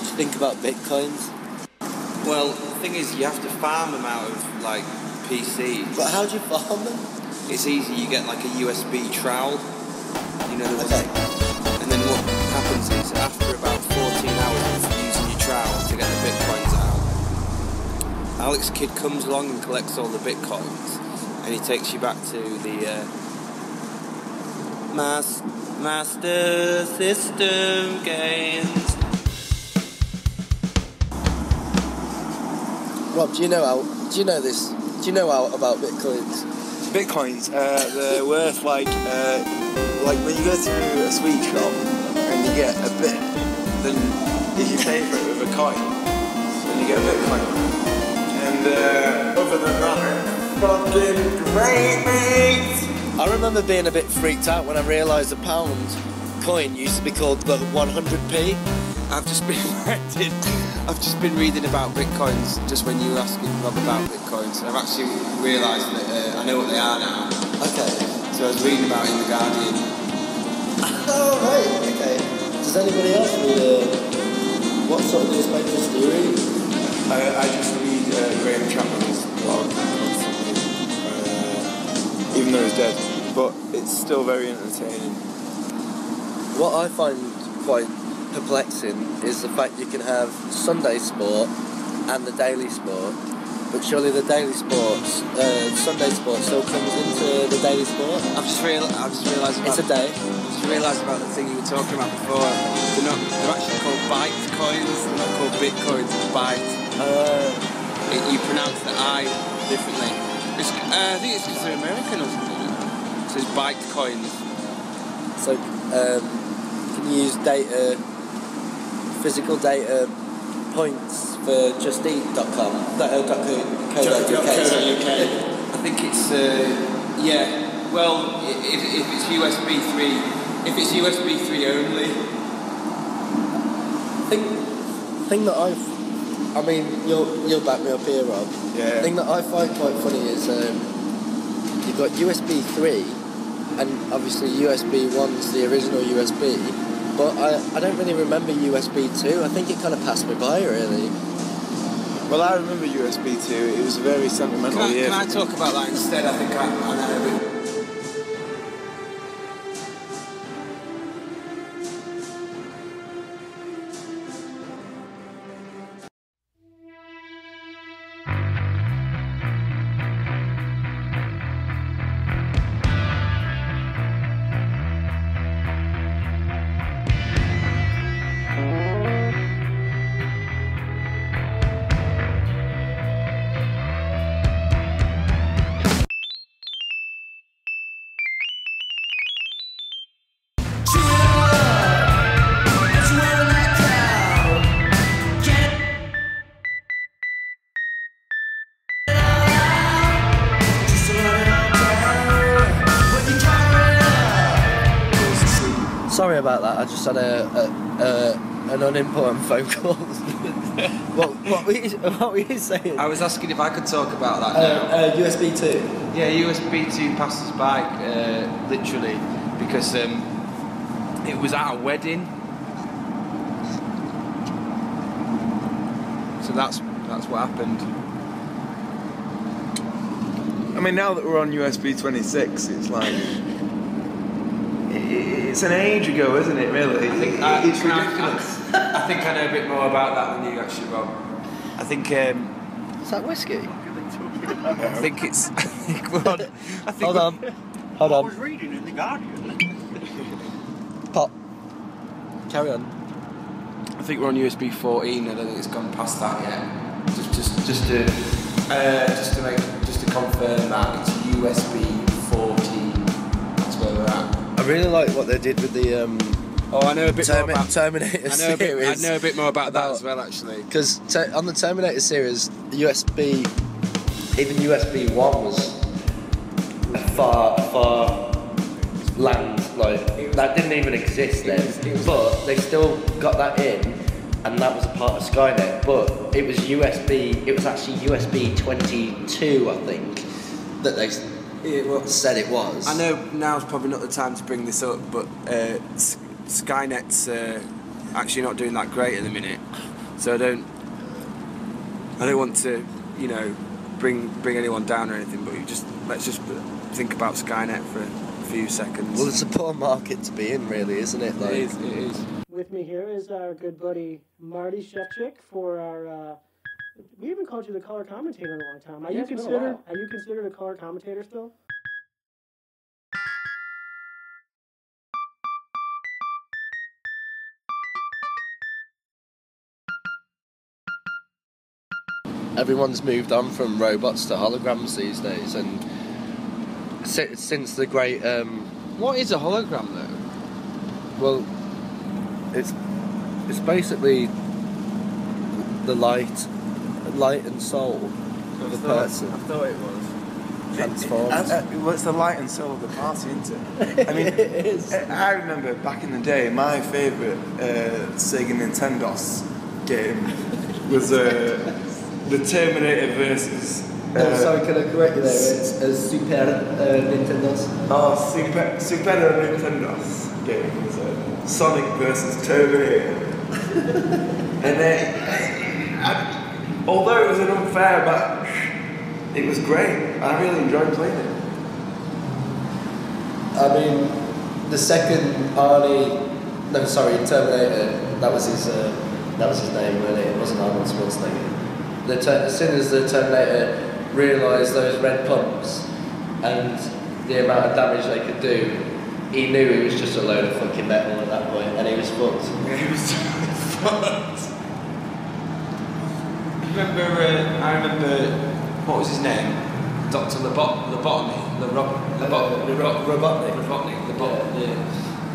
you think about bitcoins? Well, the thing is, you have to farm them out of, like, PCs. But how do you farm them? It's easy, you get, like, a USB trowel. You know the Okay. one? And then what happens is, after about 14 hours of using your trowel to get the bitcoins out, Alex Kidd comes along and collects all the bitcoins, and he takes you back to the Master System games. Rob, do you know about bitcoins? Bitcoins, they're worth like when you go to a sweet shop and you get a bit, then if you pay for it with a coin, then you get a Bitcoin. And other than that, fucking great, mate! I remember being a bit freaked out when I realised a pound coin used to be called the 100p. I've just been reading about bitcoins just when you were asking Rob about bitcoins. I've actually realised that I know what they are now. Okay. So I was reading about it in The Guardian. Oh, right, okay. Does anybody else read, what sort of newspapers do you read? I just read Graham Chapman's blog, even though he's dead, but it's still very entertaining. What I find quite perplexing is the fact you can have Sunday sport and the daily sport, but surely the daily sports, Sunday sport still comes into the daily sport. I've just realised about It's a day. I've just realised about the thing you were talking about before. They're actually called byte coins. They're not called bitcoins. It's byte. You pronounce the I differently. I think it's because they're American or something. So it's byte coins. So can you use data, physical data points for justeat.com, .co.uk. I think it's yeah. Well, if it's USB 3, if it's USB 3 only. Thing that I mean, you'll back me up here, Rob. Yeah. The thing that I find quite funny is you've got USB 3, and obviously USB 1's the original USB, but I don't really remember USB 2. I think it kind of passed me by, really. Well, I remember USB 2. It was a very sentimental year. Can I talk about that instead? I think I know a bit. Sorry about that. I just had an unimportant phone call. what were you saying? I was asking if I could talk about that now. USB 2. Yeah, USB 2 passes by, literally, because it was at a wedding. So that's what happened. I mean, now that we're on USB 26, it's like... It's an age ago, isn't it, really? It's ridiculous. I think I know a bit more about that than you actually, Rob. I think... Is that whiskey? I think it's... Hold on. I was reading in The Guardian. Pop. Carry on. I think we're on USB 14. I don't think it's gone past that yet. Just to confirm that it's USB 14. That's where we're at. I really like what they did with the I know a bit more about Terminator series. I know a bit more about that as well, actually. Because on the Terminator series, USB 1 was a far land, like that didn't even exist then. But they still got that in, and that was a part of Skynet. But it was USB. It was actually USB 22, I think, that they said it was. I know now's probably not the time to bring this up, but Skynet's actually not doing that great at the minute. So I don't want to, you know, bring anyone down or anything, but let's just think about Skynet for a few seconds. Well, it's a poor market to be in, really, isn't it? Like, It is. With me here is our good buddy Marty Shevchik for our. We haven't called you the color commentator in a long time. Are you considered a color commentator still? everyone's moved on from robots to holograms these days, and since the great. What is a hologram, though? Well, it's basically the light and soul of the person. I thought it was. Transformed. Well, it's the light and soul of the party, isn't it? I mean, it is. I remember back in the day, my favourite Sega Nintendos game was the Terminator versus. Sorry, can I correct you there? It's Super Nintendos. Oh, Super Nintendos game was Sonic versus Terminator. And although it was an unfair match, it was great. I really enjoyed playing it. I mean, the second Terminator. That was his name, really. It wasn't Arnold Schwarzenegger. As soon as the Terminator realised those red pumps and the amount of damage they could do, he knew he was just a load of fucking metal at that point, and he was fucked. He was fucked. I remember, what was his name? Dr. Robotnik.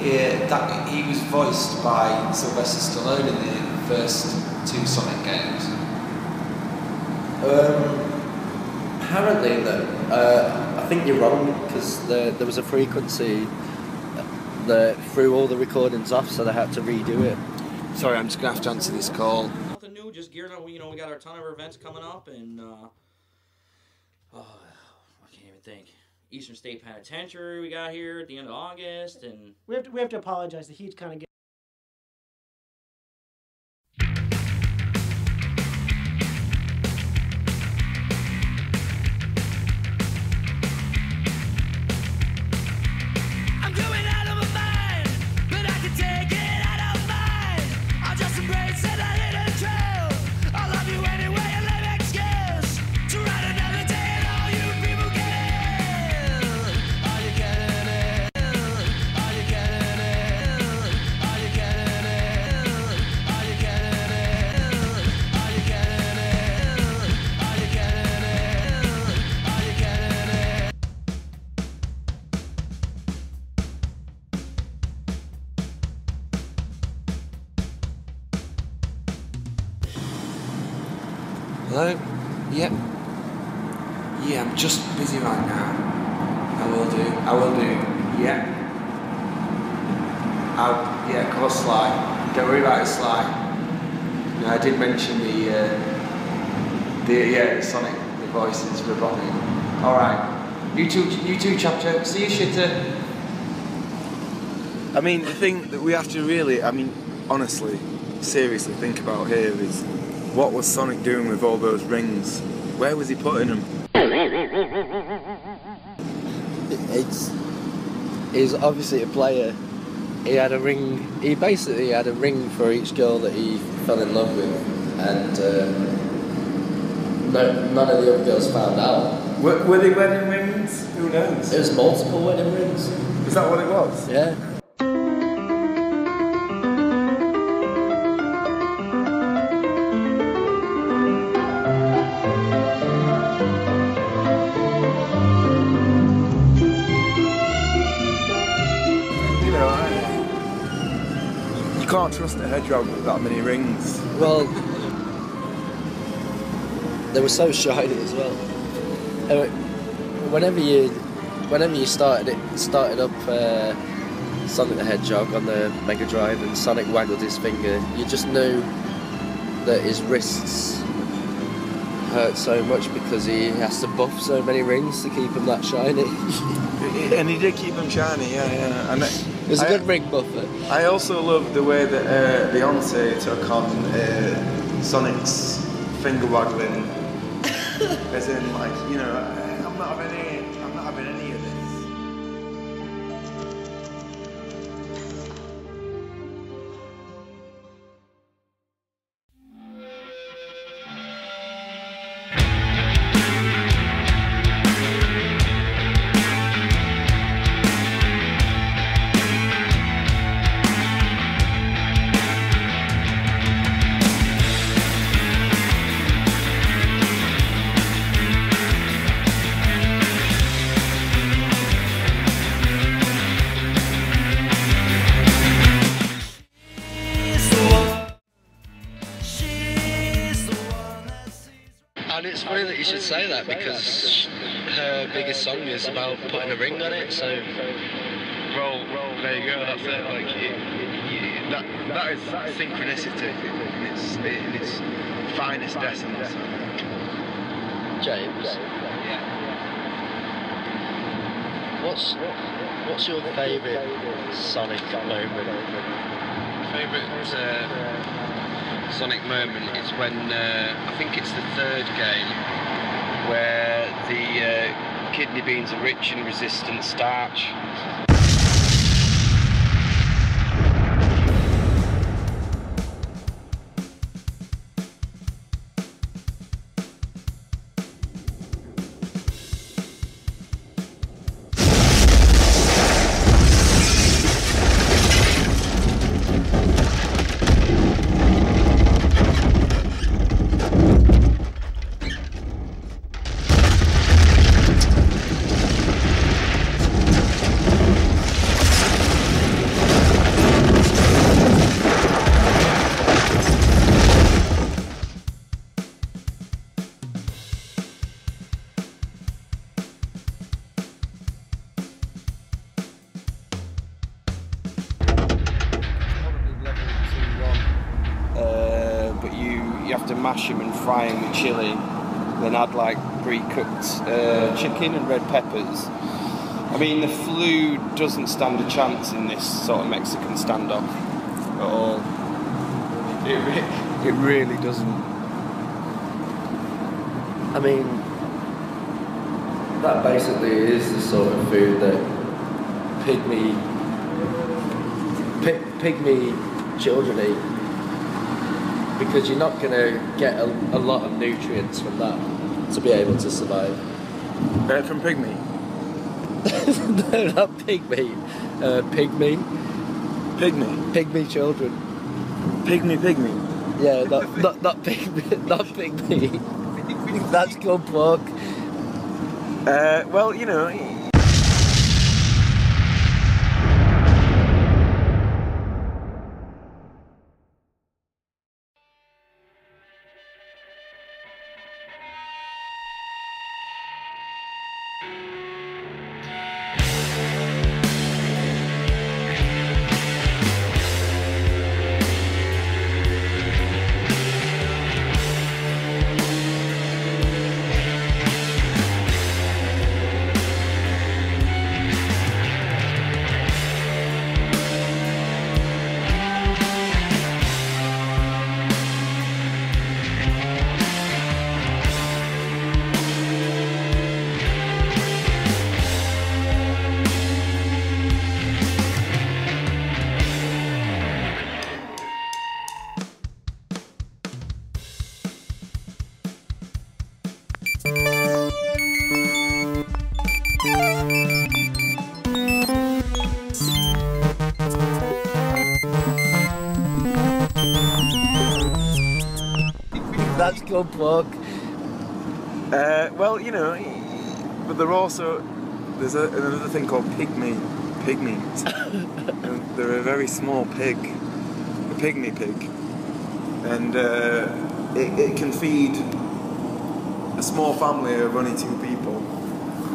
Yeah, he was voiced by Sylvester Stallone in the first two Sonic games. Apparently, though, I think you're wrong, because there was a frequency that threw all the recordings off, so they had to redo it. Sorry, I'm just going to have to answer this call. Nothing new, just gearing up. You know, we got our ton of events coming up, and I can't even think. Eastern State Penitentiary we got here at the end of August, and We have to apologize. The heat's kind of getting. Hello? Yep. Yeah, I'm just busy right now. I will do. Yeah. Of course, Sly. Don't worry about it, Sly. No, I did mention the Sonic, the voices, Robotnik. Alright. You two, chapter. See you, shitter. I mean, the thing that we have to really, honestly, seriously think about here is, what was Sonic doing with all those rings? Where was he putting them? He's obviously a player. He had a ring. He basically had a ring for each girl that he fell in love with, and none of the other girls found out. Were they wedding rings? Who knows? It was multiple wedding rings. Is that what it was? Yeah. You can't trust a hedgehog with that many rings. Well, they were so shiny as well. Whenever you started up Sonic the Hedgehog on the Mega Drive, and Sonic waggled his finger, you just knew that his wrists hurt so much because he has to buff so many rings to keep them that shiny. And he did keep them shiny, yeah. And it was a good ring buffer. I also love the way that Beyonce took on Sonic's finger waggling, as in like, you know, I'm not having any of this. And it's funny that you should say that because her biggest song is about putting a ring on it. So, Well, there you go. That's it. Like that is synchronicity in its finest essence. James, Yeah. what's your favourite Sonic moment? Favourite Sonic moment is when I think it's the third game where the kidney beans are rich in resistant starch. You have to mash them and fry them with chili, then add like pre-cooked chicken and red peppers. I mean, the flu doesn't stand a chance in this sort of Mexican standoff at all. It really doesn't. I mean, that basically is the sort of food that pygmy children eat, because you're not going to get a lot of nutrients from that to be able to survive. From pygmy? No, not pygmy. Pygmy. Pygmy? Pygmy children. Pygmy. Yeah, not pygmy. Not pygmy. That's called pork. Well, you know. That's called pork. Well, you know, but there's another thing called pygmies. And they're a very small pig, a pygmy pig, and it can feed a small family of only 2 people.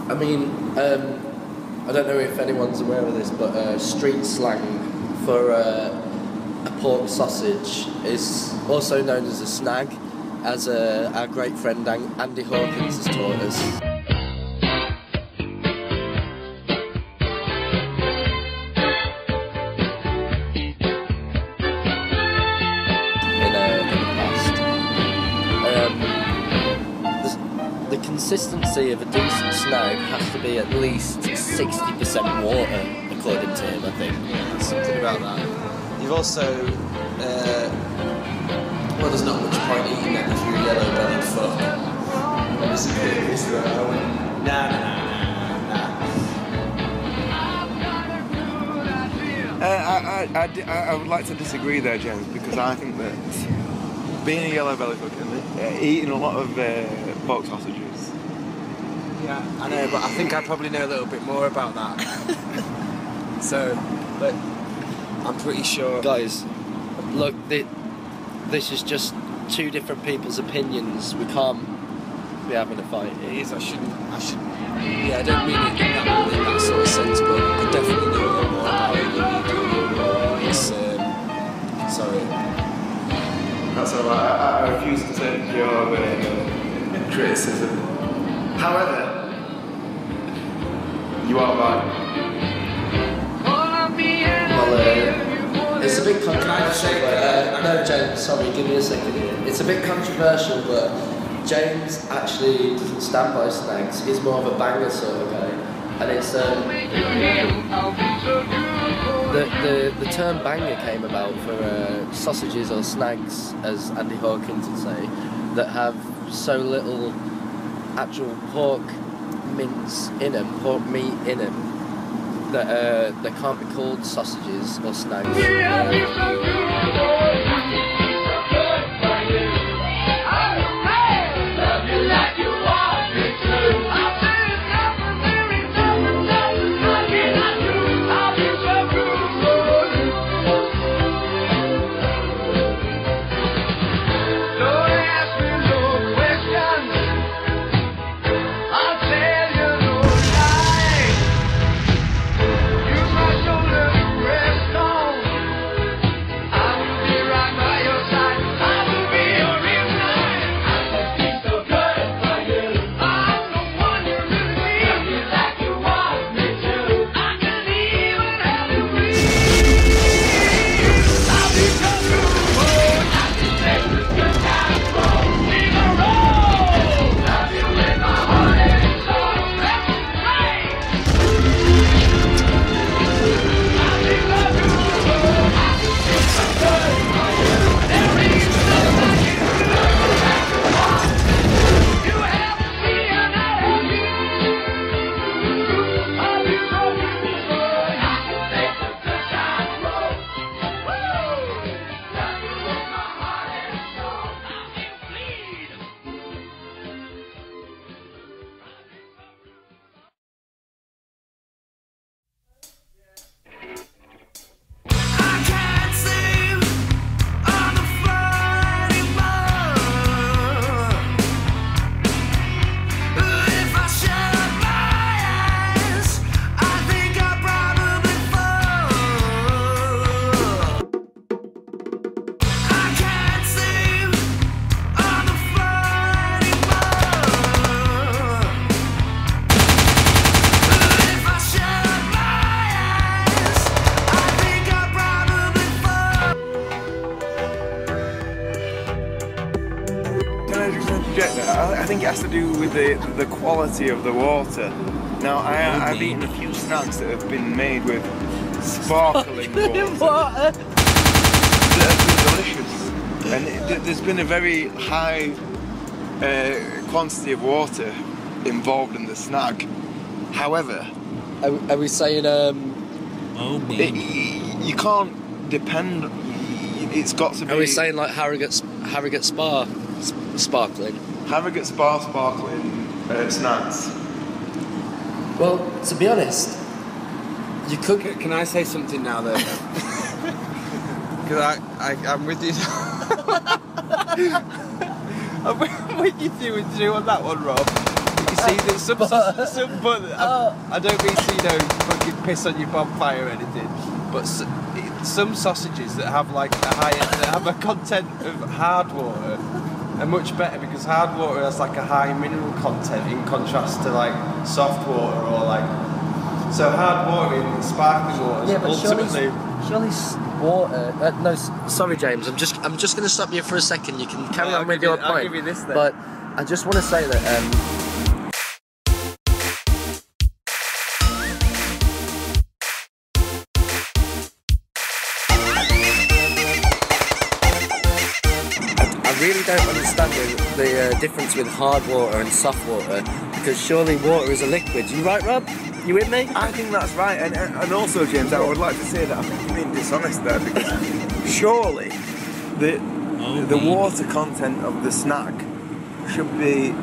I mean, I don't know if anyone's aware of this, but street slang for a pork sausage is also known as a snag, as our great friend Andy Hawkins has taught us. In the past. consistency of a decent snag has to be at least 60% water, according to him, I think. Yeah, there's something about that. You've also, well, there's not much point eating it if you're a yellow-bellied fuck. It's a bit nah. I would like to disagree there, James, because I think that being a yellow belly fuck and eating a lot of pork sausages. Yeah, I know, but I think I probably know a little bit more about that. So, but I'm pretty sure. Guys, look, this is just two different people's opinions. We can't be having a fight. It is. I shouldn't. Yeah, I don't mean it in that sort of sense, but I definitely know a lot more about it than you do. It's sorry. That's all right. I refuse to take your criticism. However, you are right. Well, it's a bit controversial. No, James, sorry, give me a second here. It's a bit controversial, but James actually doesn't stand by snags. He's more of a banger sort of guy, and it's the term banger came about for sausages or snags, as Andy Hawkins would say, that have so little actual pork mince in them, pork meat in them, that they can't be called sausages or snags. I think it has to do with the quality of the water. Now, I've eaten a few snacks that have been made with sparkling water. That have been delicious. And there's been a very high quantity of water involved in the snack. However, are we saying you can't depend. It's got to be. Are we saying like Harrogate sparkling? Harrogate sparkling snacks. Well, to be honest, you could. Can I say something now though? Because I'm with you. I'm with you through on that one, Rob. You see, there's some but I don't mean to, fucking piss on your bonfire or anything, but some sausages that have like that have a content of hard water are much better, because hard water has like a high mineral content in contrast to like soft water or like. So hard water in sparkling water is ultimately. Surely water. No, sorry, James. I'm just going to stop you for a second. You can carry on with your point. I'll give you this then. But I just want to say that really don't understand the difference with hard water and soft water, because surely water is a liquid. You right, Rob? You with me? I think that's right, and also, James, I would like to say that I think you're being dishonest there, because surely the water content of the snack should be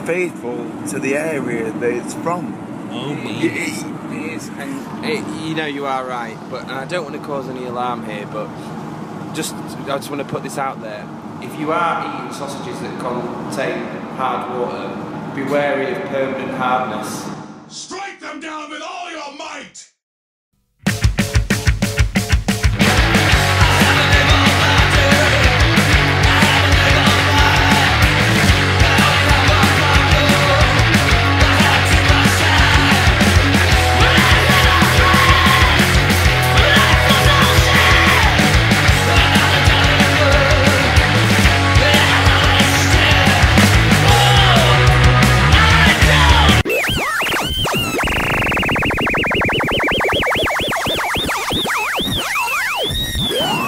faithful to the area that it's from. It is, and you know you are right, but and I don't want to cause any alarm here, but I just want to put this out there. If you are eating sausages that contain hard water, be wary of permanent hardness. Strike them down with all your might!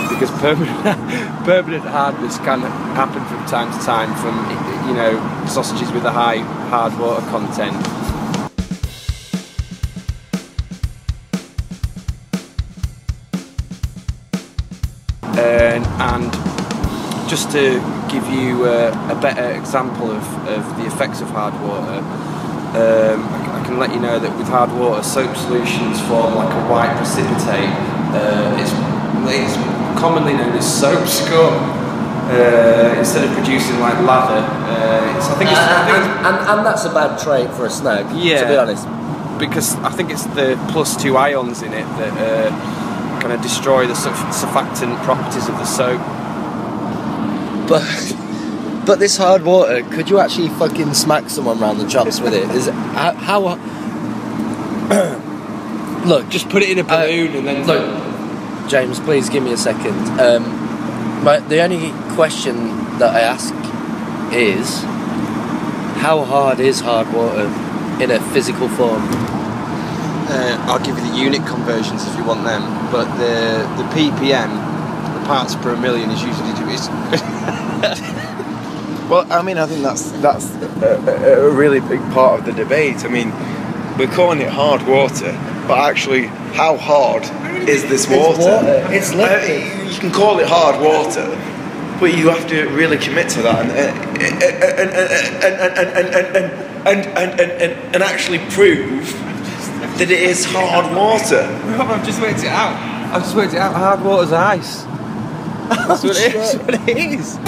Because permanent hardness can happen from time to time from, you know, sausages with a high hard water content. And just to give you a better example of the effects of hard water, I can let you know that with hard water, soap solutions form like a white precipitate. It's commonly known as soap scum. Instead of producing like lather, and that's a bad trait for a snack. Yeah, to be honest, because I think it's the +2 ions in it that kind of destroy the surfactant properties of the soap. But this hard water, could you actually fucking smack someone round the chops with it? Is it how? Look, just put it in a balloon and then look. James, please give me a second. The only question that I ask is, how hard is hard water in a physical form? I'll give you the unit conversions if you want them, but the ppm, the parts per million, is usually Well, I mean, I think that's a really big part of the debate. I mean, we're calling it hard water, but actually, how hard is this water? It's liquid. You can call it hard water, but you have to really commit to that and actually prove that it is hard water. I've just worked it out. Hard water's ice. That's what it is. What it is.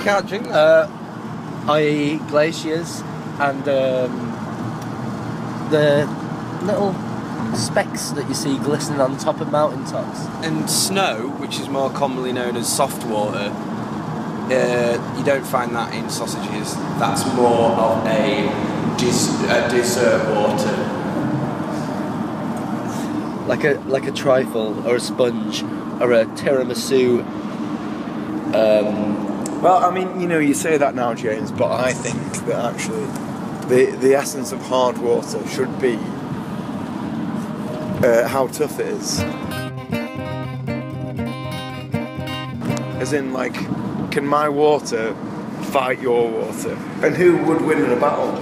can't drink that. I.e. glaciers and the little specks that you see glistening on top of mountaintops. And snow, which is more commonly known as soft water, you don't find that in sausages. That's more of a dessert water. Like a trifle or a sponge or a tiramisu. Well, I mean, you know, you say that now, James, but I think that actually the essence of hard water should be how tough it is. As in, like, can my water fight your water? And who would win in a battle?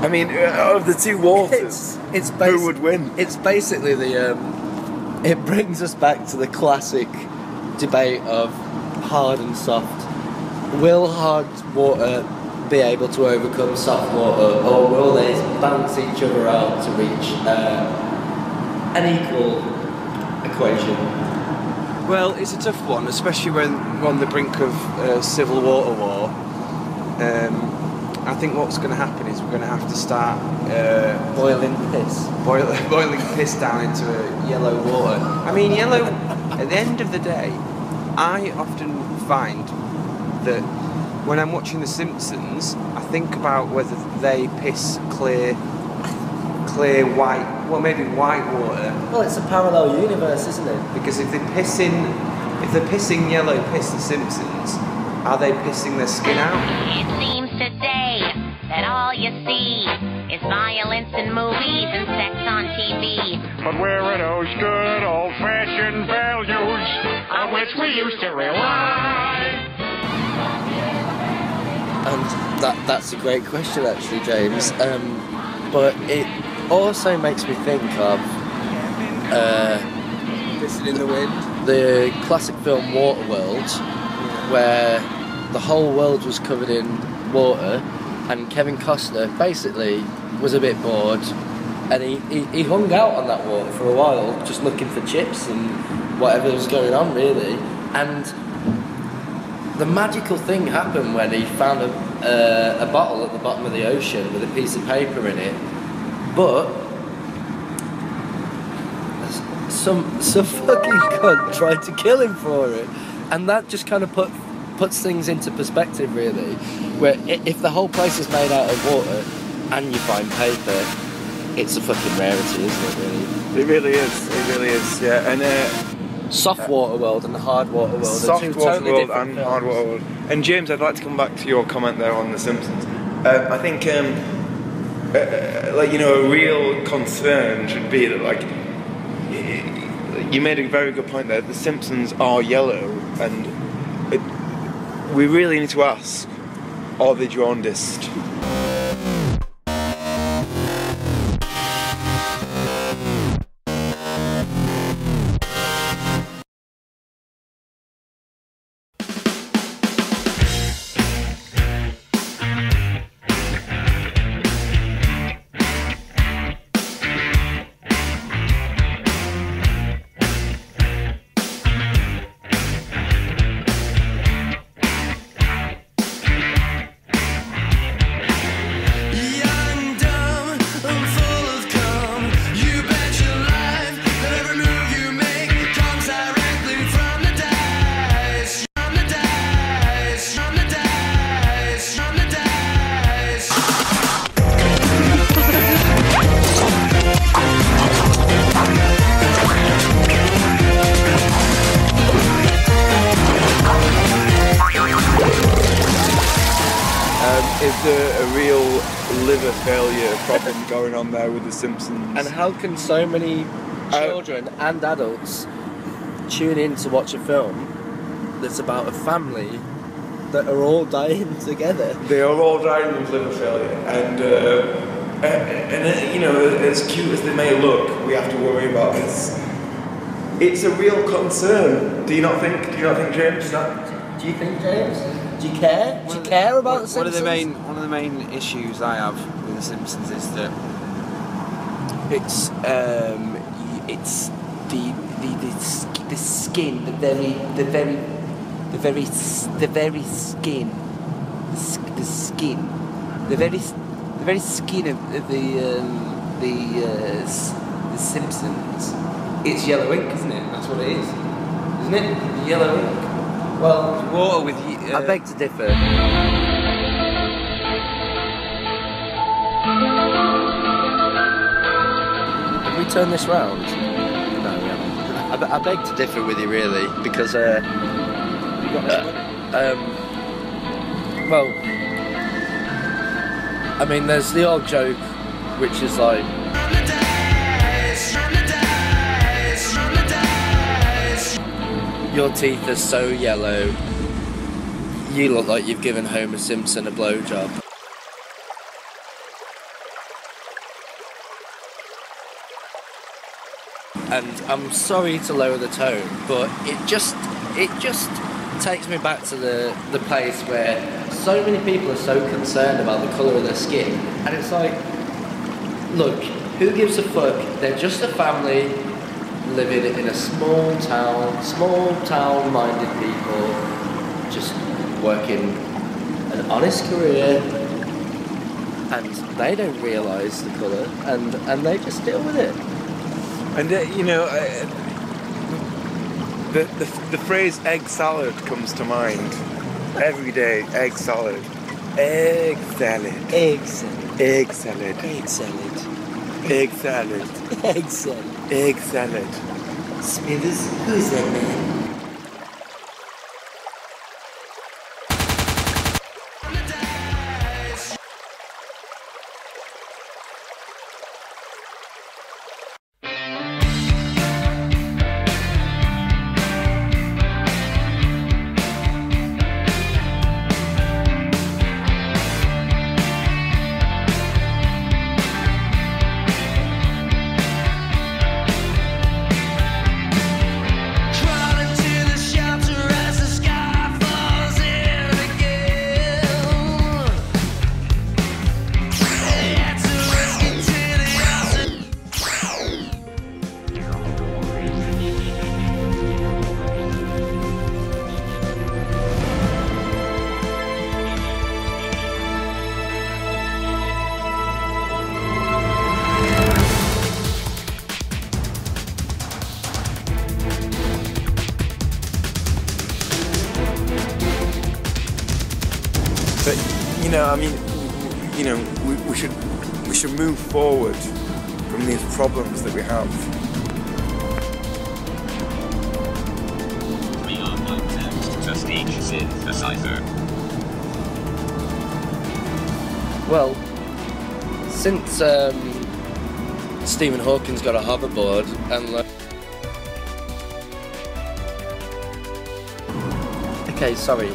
I mean, of the two waters, who would win? It's basically it brings us back to the classic debate of hard and soft. Will hard water be able to overcome soft water, or will they balance each other out to reach an equal equation? Well, it's a tough one, especially when we're on the brink of civil water war. I think what's going to happen is we're going to have to start Boiling piss. boiling piss down into yellow water. I mean, yellow. At the end of the day, I often find that when I'm watching The Simpsons, I think about whether they piss clear white, well, maybe white water. Well, it's a parallel universe, isn't it? Because if they're pissing yellow piss, The Simpsons, are they pissing their skin out? It seems today that all you see is violence in movies and sex on TV. But where are those good old-fashioned values on which we used to rely? And that's a great question, actually, James. But it also makes me think of Pissing in the wind. the classic film Waterworld, where the whole world was covered in water, and Kevin Costner basically was a bit bored, and he hung out on that water for a while, just looking for chips and whatever was going on, really. And the magical thing happened when he found a bottle at the bottom of the ocean with a piece of paper in it, but some fucking cunt tried to kill him for it, and that just kind of puts things into perspective, really, where if the whole place is made out of water and you find paper, it's a fucking rarity, isn't it, really? It really is, yeah. And soft water world and the hard water world are soft two water totally world different and films. hard water world. And James, I'd like to come back to your comment there on The Simpsons. I think, like, you know, a real concern should be that, like, you made a very good point there. The Simpsons are yellow, and we really need to ask: are they jaundiced? Is there a real liver failure problem going on there with The Simpsons? And how can so many children and adults tune in to watch a film that's about a family that are all dying together? They are all dying with liver failure, and you know, as cute as they may look, we have to worry about this. It's a real concern. Do you not think, James? Do you think, James? Do you care? Do you care about The Simpsons? One of the main issues I have with The Simpsons is that it's the skin, the very the very skin, the skin, the very skin of the Simpsons. It's yellow ink, isn't it? That's what it is, isn't it? The yellow ink. Well, water with. I beg to differ. Have we turned this round? No, we haven't. I beg to differ with you, really, because well, I mean, there's the old joke, which is like, your teeth are so yellow, you look like you've given Homer Simpson a blowjob. And I'm sorry to lower the tone, but it just takes me back to the place where so many people are so concerned about the colour of their skin, and it's like, look, who gives a fuck? They're just a family living in a small town minded people, just working an honest career, and they don't realise the colour, and they just deal with it. And you know, the phrase egg salad comes to mind every day. Egg salad, egg salad, Egg salad. egg salad, Egg salad. egg salad, Egg salad. egg salad. Smithers, who's that man? But you know, I mean, you know, we should move forward from these problems that we have. We are one text to speech synthesizer. Well, since Stephen Hawking's got a hoverboard and okay, sorry.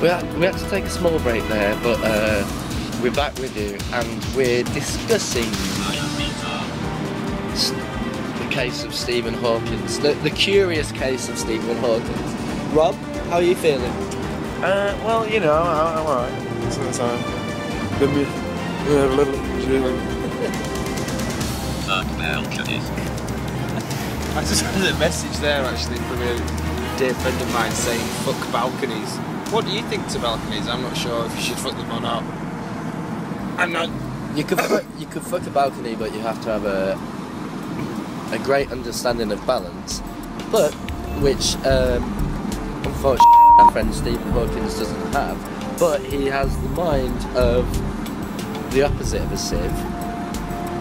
We had to take a small break there, but we're back with you, and we're discussing the case of Stephen Hawkins, the curious case of Stephen Hawkins. Rob, how are you feeling? Well, you know, I'm alright. So, let me have a little. I just had a message there actually from a dear friend of mine saying fuck balconies. What do you think to balconies? I'm not sure if you should fuck them or not. I'm not. You could fuck a balcony, but you have to have a great understanding of balance, but which unfortunately our friend Stephen Hawkins doesn't have. But he has the mind of the opposite of a sieve,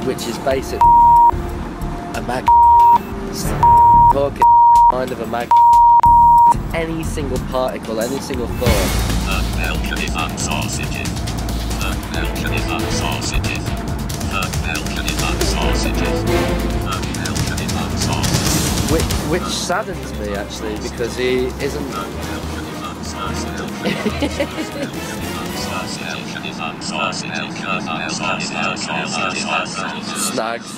which is basically a mag. Hawkins mind of a mag. Any single particle, any single thought. Balconies and sausages. Balconies and sausages. Balconies and sausages. Balconies and sausages. Which saddens me actually, because he isn't. Snags.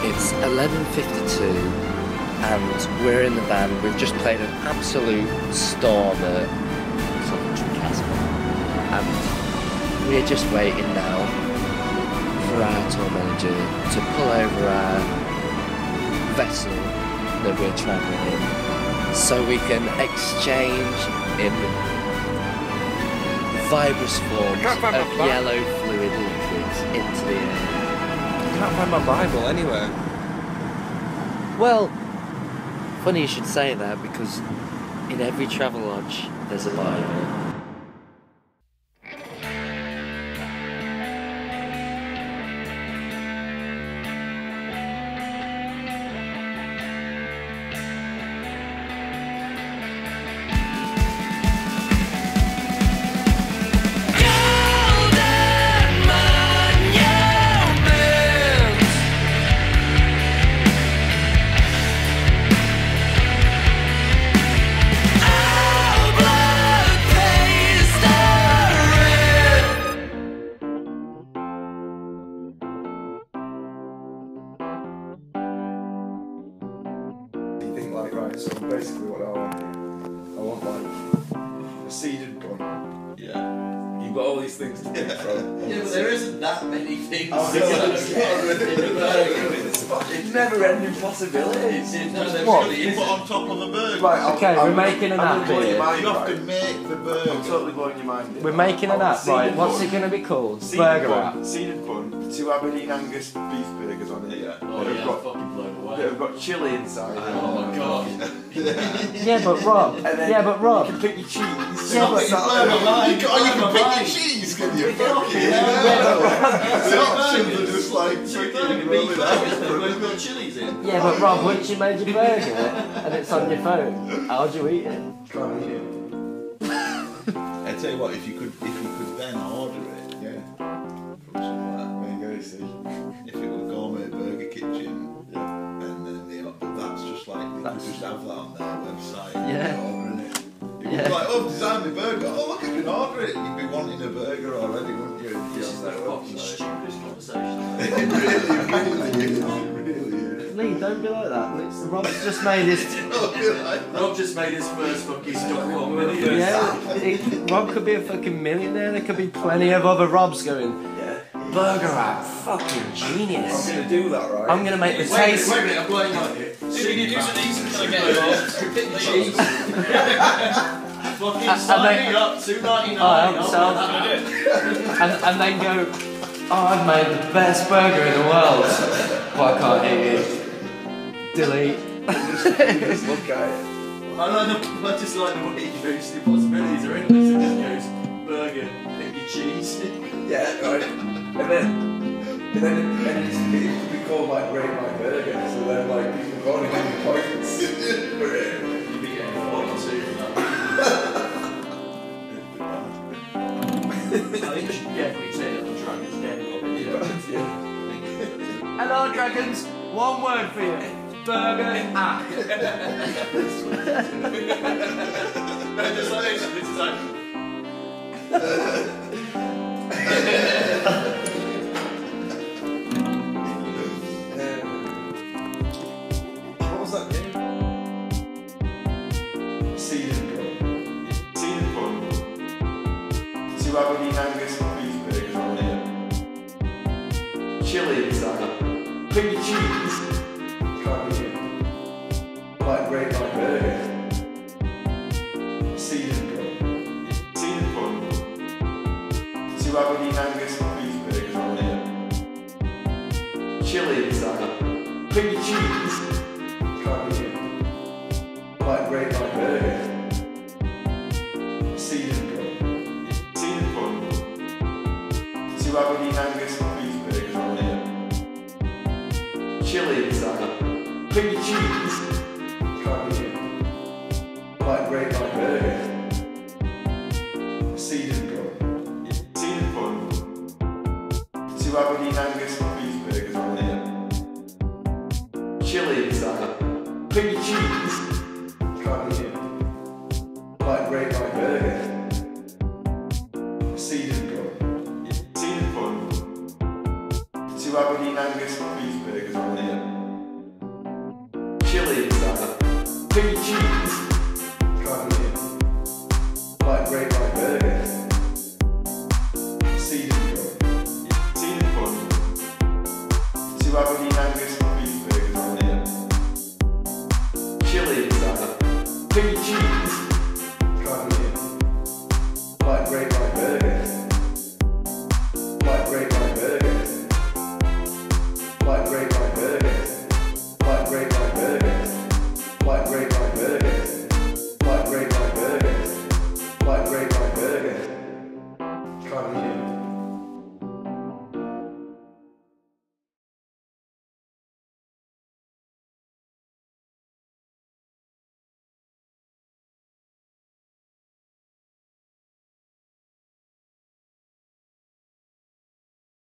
It's 11:52 and we're in the van. We've just played an absolute storm at Coventry Castle. And we're just waiting now for our tour manager to pull over our vessel that we're travelling in so we can exchange in fibrous forms of yellow fluid liquids into the air. I can't find my Bible anywhere. Well, funny you should say that because in every travel lodge there's a Bible. So basically what I want like a seeded bun. Yeah. You've got all these things to pick from. Yeah, but there isn't that many things. It's never ending possibilities. What? You put on top of a burger. Right, okay, we're making an app here. You have to make the burger. I'm totally blowing your mind here. We're making an app, right? What's it going to be called? Burger app. Seeded bun, 2 Aberdeen Angus beef burgers on it. Yeah. Oh yeah, fucking blown away. That have got chilli inside. Oh my god. Yeah, but Rob. And then Yeah, but Rob. you can pick your cheese. Yeah, but you can pick your cheese, can you? Fucking hell. The options are just like fucking rolling out. We've got chilies in. Yeah, but Rob, once you made your burger and it's on your phone, how do you eat it? Can't eat it. I tell you what, if you could then order it, Yeah. from somewhere. There you go, you see. If it were Gourmet Burger Kitchen, Yeah. and then that's just like you could just have that on their website. Yeah. Ordering it. You'd Yeah. be like, oh, design my burger. Oh, look, I can order it. You'd be wanting a burger already, wouldn't you? This is the fucking stupidest conversation. It really is. Lee, don't be like that. Rob's just made his. Rob just made his first fucking stock million. Yeah, Rob could be a fucking millionaire. There could be plenty of other Robs going. Burger app, fucking genius. I'm going to do that, right? I'm gonna make the taste. Wait a minute, I'm playing on it. Use an easy can I get it off? Pick the cheese. Fucking sign me up, $2.99. And then go, oh, I've made the best burger in the world. Well, I can't hear you. Delete. Just look at it. I just like the way you boost the possibilities are endless. It just goes burger, pick your cheese. Yeah, right. And then it could be called like Rate My Burger. So then like people go on and give me points for it. You'd be getting 1 or 2 from that. I think you should definitely say that the Dragon's Den. Hello, dragons. One word for you. Burger app. Just like this is like. What was that game? Seeded bun. Seeded bun. 2 Aberdeen Angus beef burgers on it. Chili inside. Pick your cheese. Can't eat it. Like Rate My Burger. Seeded bun. Seeded bun. 2 Aberdeen Angus beef burgers on it. Chili inside. Pick your cheese. Can't eat it. Like Rate My Burger. Seeded bun. Seeded bun. 2 Aberdeen Angus beef burgers on it. Chili inside. Pick your cheese. Can't eat it. Like Rate My Burger. Seeded bun. Seeded bun. 2 Aberdeen Angus beef burgers on it. Chili inside. Pick your cheese. Can't eat it. Like Rate My Burger. Seeded bun. Seeded bun. 2 Aberdeen Angus beef burgers on here. Chili inside. Big cheese. Can't eat it. Like great white burger. Seasoned corn. Seasoned corn. 2 Aberdeen Angus